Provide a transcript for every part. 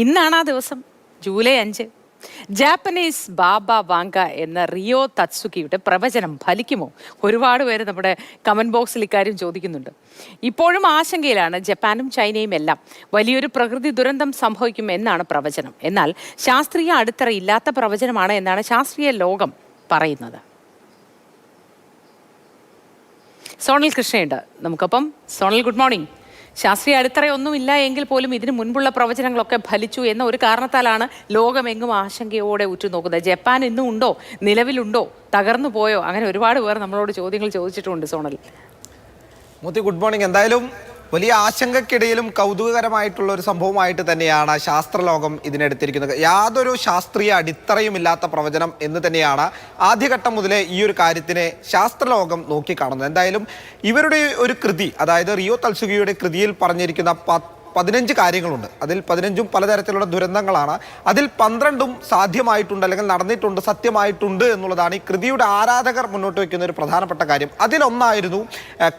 ഇന്നാണ് ആ ദിവസം, ജൂലൈ 5. ജാപ്പനീസ് ബാബ വാങ്ക എന്ന റിയോ തത്സുകിയുടെ പ്രവചനം ഫലിക്കുമോ? ഒരുപാട് പേര് നമ്മുടെ കമന്റ് ബോക്സിൽ ഇക്കാര്യം ചോദിക്കുന്നുണ്ട്. ഇപ്പോഴും ആശങ്കയിലാണ് ജപ്പാനും ചൈനയും എല്ലാം. വലിയൊരു പ്രകൃതി ദുരന്തം സംഭവിക്കും എന്നാണ് പ്രവചനം. എന്നാൽ ശാസ്ത്രീയ അടിത്തറ ഇല്ലാത്ത പ്രവചനമാണ് എന്നാണ് ശാസ്ത്രീയ ലോകം പറയുന്നത്. സോണൽ കൃഷ്ണയുണ്ട് നമുക്കൊപ്പം. Zonal, good morning. ശാസ്ത്രീയ അടിത്തറയൊന്നുമില്ല എങ്കിൽ പോലും ഇതിനു മുൻപുള്ള പ്രവചനങ്ങളൊക്കെ ഫലിച്ചു എന്ന ഒരു കാരണത്താലാണ് ലോകമെങ്ങും ആശങ്കയോടെ ഉറ്റുനോക്കുന്നത്. ജപ്പാൻ ഇന്നും ഉണ്ടോ, നിലവിലുണ്ടോ, തകർന്നു പോയോ? അങ്ങനെ ഒരുപാട് പേർ നമ്മളോട് ചോദ്യങ്ങൾ ചോദിച്ചിട്ടുണ്ട്. Sonal Moothi, good morning. എന്തായാലും വലിയ ആശങ്കക്കിടയിലും കൗതുകകരമായിട്ടുള്ള ഒരു സംഭവമായിട്ട് തന്നെയാണ് ശാസ്ത്രലോകം ഇതിനെടുത്തിരിക്കുന്നത്. യാതൊരു ശാസ്ത്രീയ അടിത്തറയും ഇല്ലാത്ത പ്രവചനം എന്ന് തന്നെയാണ് ആദ്യഘട്ടം മുതലേ ഈ ഒരു കാര്യത്തിനെ ശാസ്ത്രലോകം നോക്കിക്കാണുന്നത്. എന്തായാലും ഇവരുടെ ഒരു കൃതി, അതായത് റിയോ തത്സുകിയുടെ കൃതിയിൽ പറഞ്ഞിരിക്കുന്ന 15 കാര്യങ്ങളുണ്ട്. അതിൽ 15ഉം പലതരത്തിലുള്ള ദുരന്തങ്ങളാണ്. അതിൽ 12ഉം സാധ്യമായിട്ടുണ്ട്, അല്ലെങ്കിൽ നടന്നിട്ടുണ്ട്, സത്യമായിട്ടുണ്ട് എന്നുള്ളതാണ് ഈ കൃതിയുടെ ആരാധകർ മുന്നോട്ട് വയ്ക്കുന്ന ഒരു പ്രധാനപ്പെട്ട കാര്യം. അതിലൊന്നായിരുന്നു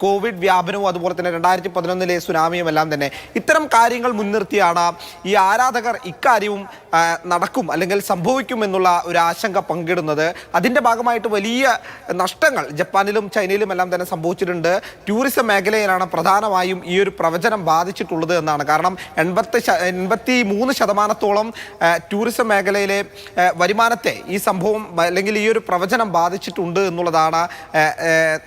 കോവിഡ് വ്യാപനവും അതുപോലെ തന്നെ 2011 സുനാമിയും എല്ലാം തന്നെ. ഇത്തരം കാര്യങ്ങൾ മുൻനിർത്തിയാണ് ഈ ആരാധകർ ഇക്കാര്യവും നടക്കും അല്ലെങ്കിൽ സംഭവിക്കും എന്നുള്ള ഒരു ആശങ്ക പങ്കിടുന്നത്. അതിൻ്റെ ഭാഗമായിട്ട് വലിയ നഷ്ടങ്ങൾ ജപ്പാനിലും ചൈനയിലും എല്ലാം തന്നെ സംഭവിച്ചിട്ടുണ്ട്. ടൂറിസം മേഖലയിലാണ് പ്രധാനമായും ഈ ഒരു പ്രവചനം ബാധിച്ചിട്ടുള്ളത് എന്നാണ്. കാരണം 83% ടൂറിസം മേഖലയിലെ വരുമാനത്തെ ഈ സംഭവം അല്ലെങ്കിൽ ഈ ഒരു പ്രവചനം ബാധിച്ചിട്ടുണ്ട് എന്നുള്ളതാണ്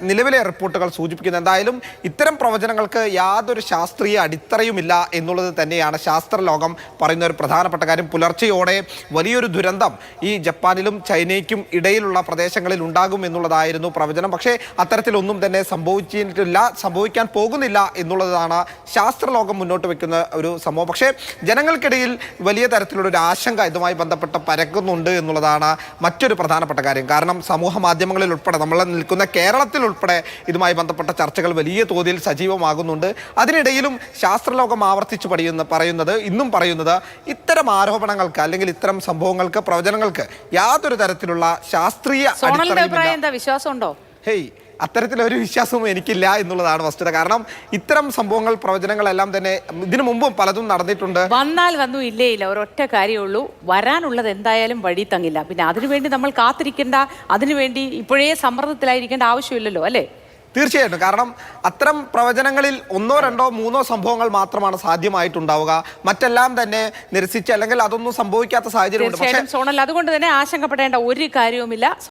നിലവിലെ റിപ്പോർട്ടുകൾ സൂചിപ്പിക്കുന്നത്. എന്തായാലും ഇത്തരം പ്രവചനങ്ങൾക്ക് യാതൊരു ശാസ്ത്രീയ അടിത്തറയുമില്ല എന്നുള്ളത് തന്നെയാണ് ശാസ്ത്രലോകം പറയുന്ന ഒരു പ്രധാനപ്പെട്ട കാര്യം. പുലർച്ചെയോടെ വലിയൊരു ദുരന്തം ഈ ജപ്പാനിലും ചൈനയ്ക്കും ഇടയിലുള്ള പ്രദേശങ്ങളിൽ ഉണ്ടാകും എന്നുള്ളതായിരുന്നു പ്രവചനം. പക്ഷേ അത്തരത്തിലൊന്നും തന്നെ സംഭവിച്ചിട്ടില്ല, സംഭവിക്കാൻ പോകുന്നില്ല എന്നുള്ളതാണ് ശാസ്ത്രലോകം മുന്നോട്ട് വെക്കുന്ന ഒരു സംഭവം. പക്ഷേ ജനങ്ങൾക്കിടയിൽ വലിയ തരത്തിലുള്ള ഒരു ആശങ്ക ഇതുമായി ബന്ധപ്പെട്ട് പരക്കുന്നുണ്ട് എന്നുള്ളതാണ് മറ്റൊരു പ്രധാനപ്പെട്ട കാര്യം. കാരണം സമൂഹ മാധ്യമങ്ങളിൽ ഉൾപ്പെടെ, നമ്മൾ നിൽക്കുന്ന കേരളത്തിൽ ഉൾപ്പെടെ ഇതുമായി ബന്ധപ്പെട്ട ചർച്ചകൾ വലിയ തോതിൽ സജീവമാകുന്നുണ്ട്. അതിനിടയിലും ശാസ്ത്രലോകം ആവർത്തിച്ച് ഇന്നും പറയുന്നത് ഇത്തരം ആരോപണങ്ങൾക്ക് അല്ലെങ്കിൽ ഇത്തരം സംഭവങ്ങൾക്ക്, പ്രവചനങ്ങൾക്ക് യാതൊരു തരത്തിലുള്ള ശാസ്ത്രീയ വിശ്വാസമുണ്ടോ? അത്തരത്തിലൊരു വിശ്വാസവും എനിക്കില്ല എന്നുള്ളതാണ് വസ്തുത. കാരണം ഇത്തരം സംഭവങ്ങൾ, പ്രവചനങ്ങളെല്ലാം തന്നെ ഇതിനു മുമ്പും പലതും നടന്നിട്ടുണ്ട്. വന്നാൽ വന്നു, ഇല്ലേ ഇല്ല, ഒരൊറ്റ കാര്യമുള്ളൂ, വരാനുള്ളത് എന്തായാലും വഴി തങ്ങില്ല. പിന്നെ അതിനുവേണ്ടി നമ്മൾ കാത്തിരിക്കേണ്ട, അതിനുവേണ്ടി ഇപ്പോഴേ സമ്മർദ്ദത്തിലായിരിക്കേണ്ട ആവശ്യമില്ലല്ലോ, അല്ലേ? തീർച്ചയായിട്ടും. കാരണം അത്തരം പ്രവചനങ്ങളിൽ 1, 2, 3 സംഭവങ്ങൾ മാത്രമാണ് സാധ്യമായിട്ടുണ്ടാവുക. മറ്റെല്ലാം തന്നെ നിരസിച്ച് അല്ലെങ്കിൽ അതൊന്നും സംഭവിക്കാത്ത സാഹചര്യമുണ്ട്. പക്ഷേ സോണൽ, അതുകൊണ്ട് തന്നെ ആശങ്കപ്പെടേണ്ട ഒരു കാര്യവുമില്ല.